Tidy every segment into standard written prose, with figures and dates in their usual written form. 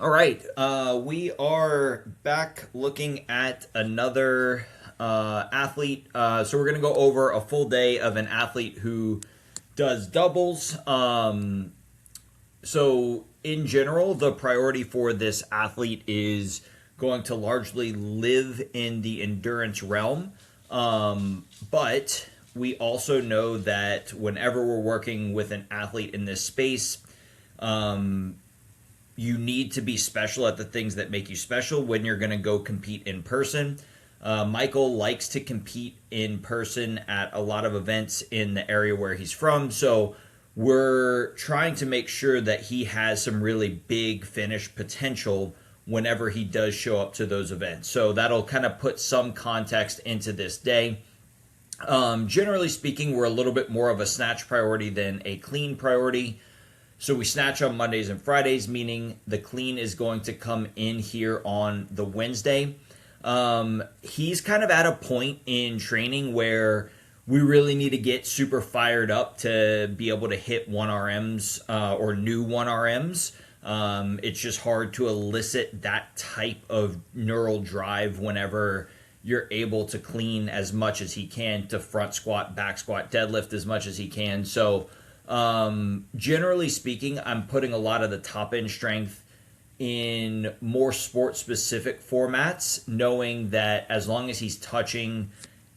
All right, we are back looking at another athlete. So we're going to go over a full day of an athlete who does doubles. So in general, the priority for this athlete is going to largely live in the endurance realm. But we also know that whenever we're working with an athlete in this space, you need to be special at the things that make you special when you're going to go compete in person. Michael likes to compete in person at a lot of events in the area where he's from. So we're trying to make sure that he has some really big finish potential whenever he does show up to those events. So that'll kind of put some context into this day. Generally speaking, we're a little bit more of a snatch priority than a clean priority. So we snatch on Mondays and Fridays, meaning the clean is going to come in here on the Wednesday. He's kind of at a point in training where we really need to get super fired up to be able to hit 1RMs or new 1RMs. It's just hard to elicit that type of neural drive whenever you're able to clean as much as he can, to front squat, back squat, deadlift as much as he can. So generally speaking, I'm putting a lot of the top end strength in more sport specific formats, knowing that as long as he's touching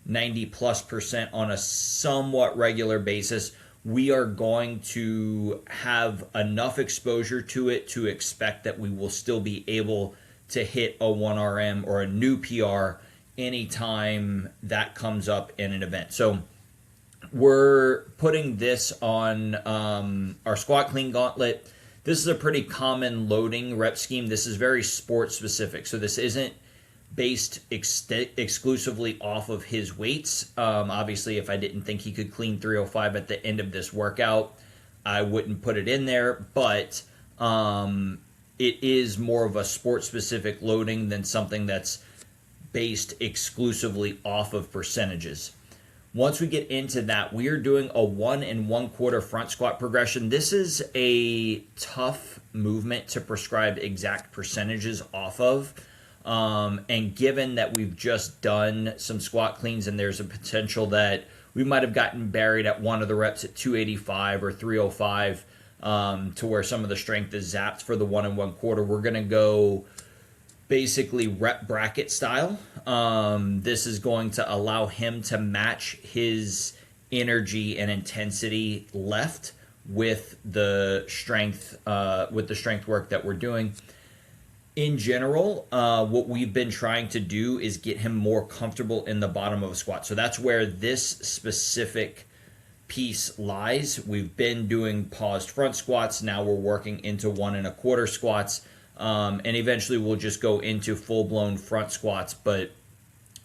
90+% on a somewhat regular basis, we are going to have enough exposure to it to expect that we will still be able to hit a 1RM or a new PR anytime that comes up in an event. So we're putting this on our squat clean gauntlet. This is a pretty common loading rep scheme. This is very sport specific. So this isn't based exclusively off of his weights. Obviously, if I didn't think he could clean 305 at the end of this workout, I wouldn't put it in there. But it is more of a sport specific loading than something that's based exclusively off of percentages. Once we get into that, we are doing a 1 1/4 front squat progression. This is a tough movement to prescribe exact percentages off of. And given that we've just done some squat cleans and there's a potential that we might have gotten buried at one of the reps at 285 or 305 to where some of the strength is zapped for the 1 1/4, we're going to go basically rep bracket style. This is going to allow him to match his energy and intensity left with the strength work that we're doing. In general, what we've been trying to do is get him more comfortable in the bottom of a squat. So that's where this specific piece lies. We've been doing paused front squats. Now we're working into 1 1/4 squats. And eventually we'll just go into full-blown front squats. But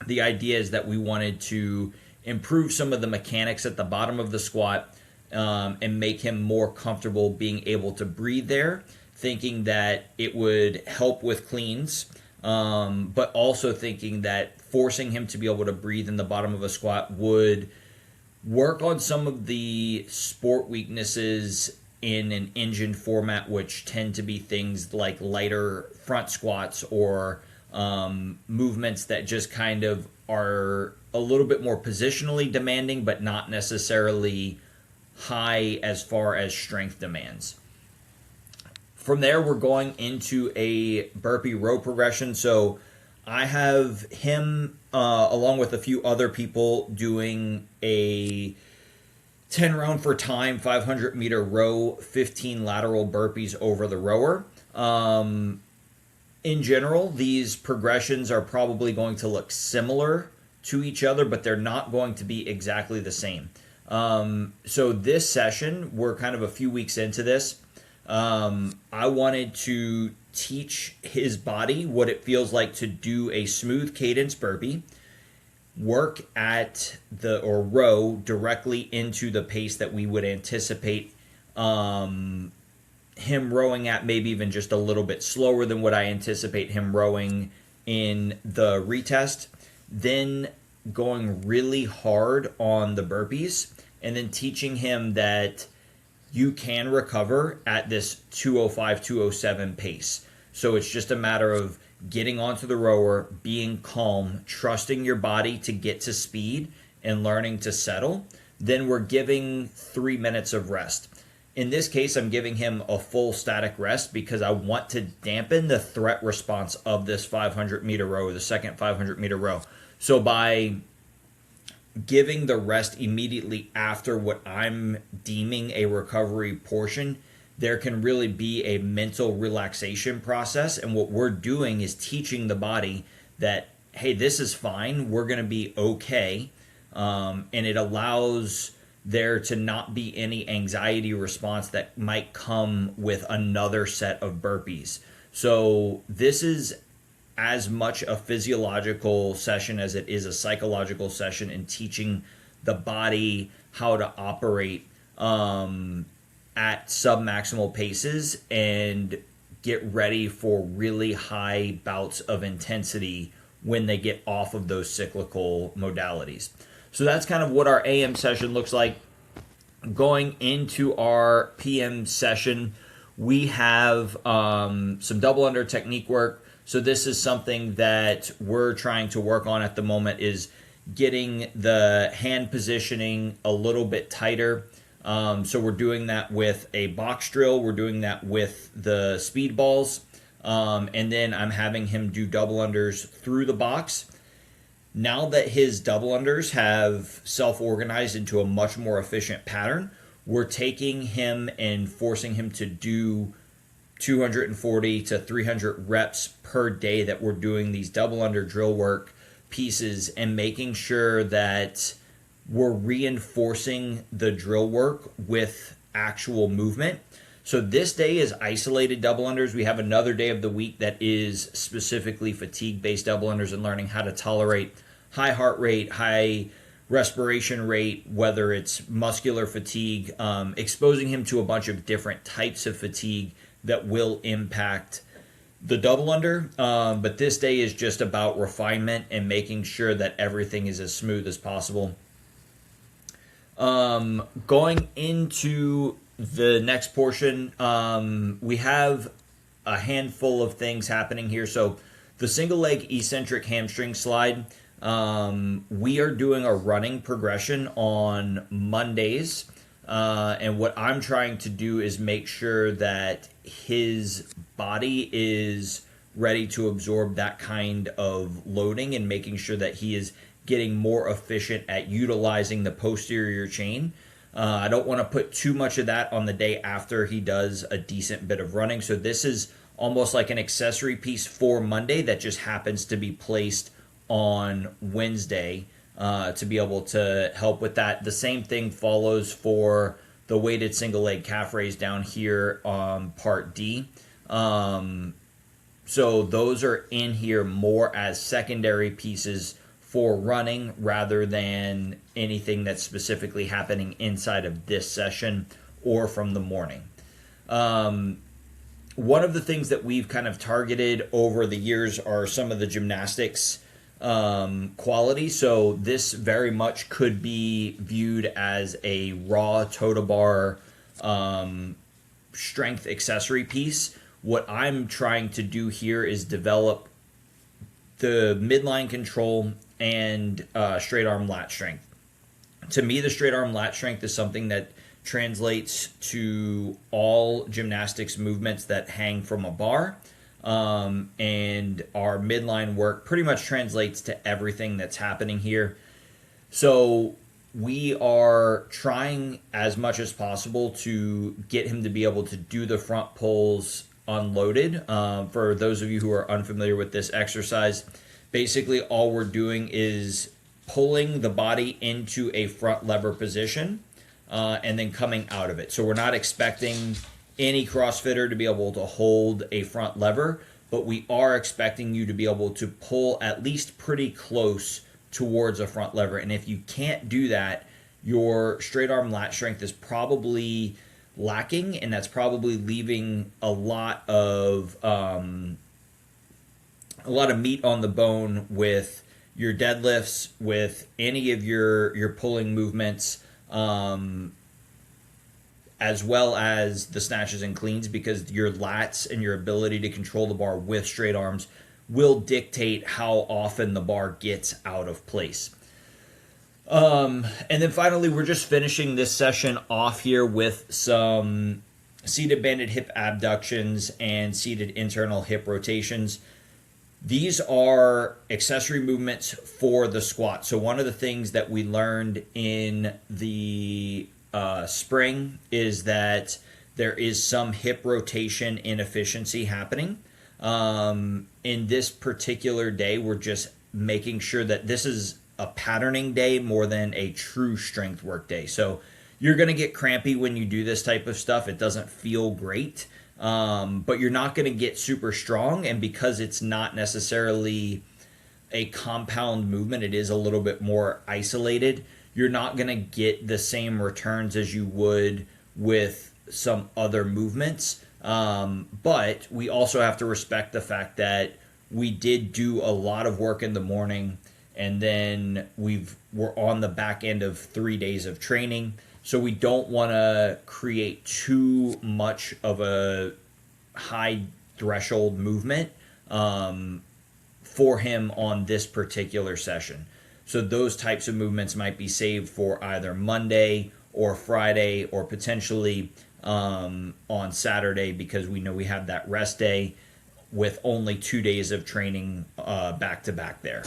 the idea is that we wanted to improve some of the mechanics at the bottom of the squat and make him more comfortable being able to breathe there, thinking that it would help with cleans, but also thinking that forcing him to be able to breathe in the bottom of a squat would work on some of the sport weaknesses in an engine format, which tend to be things like lighter front squats or movements that just kind of are a little bit more positionally demanding, but not necessarily high as far as strength demands. From there, we're going into a burpee row progression. So I have him, along with a few other people, doing a 10 round for time, 500 meter row, 15 lateral burpees over the rower. In general, these progressions are probably going to look similar to each other, but they're not going to be exactly the same. So this session, we're kind of a few weeks into this. I wanted to teach his body what it feels like to do a smooth cadence burpee, work at or row directly into the pace that we would anticipate him rowing at, maybe even just a little bit slower than what I anticipate him rowing in the retest, then going really hard on the burpees, and then teaching him that you can recover at this 205, 207 pace. So it's just a matter of getting onto the rower, being calm, trusting your body to get to speed, and learning to settle. Then we're giving 3 minutes of rest. In this case, I'm giving him a full static rest because I want to dampen the threat response of this 500-meter row, the second 500-meter row. So by giving the rest immediately after what I'm deeming a recovery portion, there can really be a mental relaxation process. And what we're doing is teaching the body that, hey, this is fine. We're going to be okay. And it allows there to not be any anxiety response that might come with another set of burpees. So this is as much a physiological session as it is a psychological session in teaching the body how to operate at submaximal paces and get ready for really high bouts of intensity when they get off of those cyclical modalities. So that's kind of what our AM session looks like. Going into our PM session, we have some double under technique work. So this is something that we're trying to work on at the moment, is getting the hand positioning a little bit tighter. So we're doing that with a box drill. We're doing that with the speed balls. And then I'm having him do double unders through the box. Now that his double unders have self-organized into a much more efficient pattern, we're taking him and forcing him to do 240 to 300 reps per day that we're doing these double under drill work pieces, and making sure that we're reinforcing the drill work with actual movement. So this day is isolated double unders. We have another day of the week that is specifically fatigue-based double unders and learning how to tolerate high heart rate, high respiration rate, whether it's muscular fatigue, exposing him to a bunch of different types of fatigue that will impact the double under. But this day is just about refinement and making sure that everything is as smooth as possible. Going into the next portion, we have a handful of things happening here. So the single leg eccentric hamstring slide, we are doing a running progression on Mondays. And what I'm trying to do is make sure that his body is ready to absorb that kind of loading, and making sure that he is getting more efficient at utilizing the posterior chain. I don't want to put too much of that on the day after he does a decent bit of running. So this is almost like an accessory piece for Monday that just happens to be placed on Wednesday to be able to help with that. The same thing follows for the weighted single leg calf raise down here on part D. So those are in here more as secondary pieces for running rather than anything that's specifically happening inside of this session or from the morning. One of the things that we've kind of targeted over the years are some of the gymnastics quality. So this very much could be viewed as a raw total bar strength accessory piece. What I'm trying to do here is develop the midline control and straight arm lat strength. To me, the straight arm lat strength is something that translates to all gymnastics movements that hang from a bar. And our midline work pretty much translates to everything that's happening here. So we are trying as much as possible to get him to be able to do the front pulls unloaded. For those of you who are unfamiliar with this exercise, basically all we're doing is pulling the body into a front lever position and then coming out of it. So we're not expecting any CrossFitter to be able to hold a front lever, but we are expecting you to be able to pull at least pretty close towards a front lever. And if you can't do that, your straight arm lat strength is probably lacking, and that's probably leaving a lot of meat on the bone with your deadlifts, with any of your pulling movements. as well as the snatches and cleans, because your lats and your ability to control the bar with straight arms will dictate how often the bar gets out of place. And then finally, we're just finishing this session off here with some seated banded hip abductions and seated internal hip rotations. These are accessory movements for the squat. So one of the things that we learned in the spring is that there is some hip rotation inefficiency happening. In this particular day, we're just making sure that this is a patterning day more than a true strength work day. So you're going to get crampy when you do this type of stuff. It doesn't feel great, but you're not going to get super strong. And because it's not necessarily a compound movement, it is a little bit more isolated. You're not going to get the same returns as you would with some other movements. But we also have to respect the fact that we did do a lot of work in the morning, and then we're on the back end of 3 days of training. So we don't want to create too much of a high threshold movement for him on this particular session. So those types of movements might be saved for either Monday or Friday, or potentially on Saturday, because we know we have that rest day with only 2 days of training back to back there.